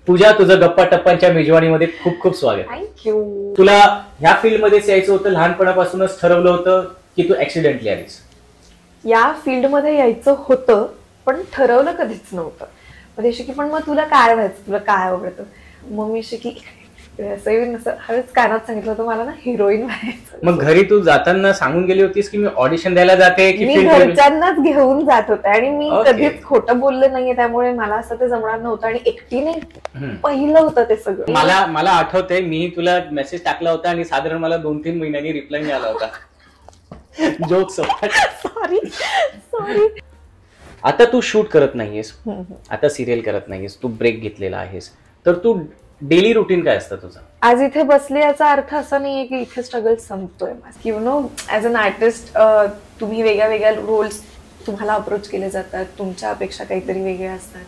पूजा, तुझं गप्पा टप्पांच्या मेजवानीमध्ये खूप खूप स्वागत. थँक्यू. तुला ह्या फील्ड मध्येच यायचं होतं, लहानपणापासूनच ठरवलं होतं की तू ऍक्सिडेंटली आलीस? या फील्ड मध्ये यायचं होतं पण ठरवलं कधीच नव्हतं. मग ते की पण मग तुला काय व्हायचं, तुला काय आवडतं? मग मी की हवेच कानात सांगितलं होतं मला ना हिरोईन व्हायचं. मग घरी तू जाताना सांगून गेली होतीस की मी ऑडिशन द्यायला जाते की मी घरच्यांनाच घेऊन जात होते आणि मी कधीच खोटं बोलले नाहीये, त्यामुळे मला असं ते जमणार नव्हतं आणि एकटीने पहिलं होतं ते सगळं. मला आठवतंय मी तुला मेसेज टाकला होता आणि साधारण मला 2-3 महिन्यांनी रिप्लाय मिळाला होता. Joke sorry. आता तू शूट करत नाहीयेस, आता सिरियल करत नाहीयेस, तू ब्रेक घेतलेला आहेस, तर तू डेली रुटीन काय असतं तुझं? आज इथे बसले याचा अर्थ असा नाहीये की इथे स्ट्रगल संपतोय. You know, as an artist तुम्ही वेगळ्या रोल्स तुम्हाला अप्रोच केले जातात, तुमच्या अपेक्षा काहीतरी वेगळ्या असतात.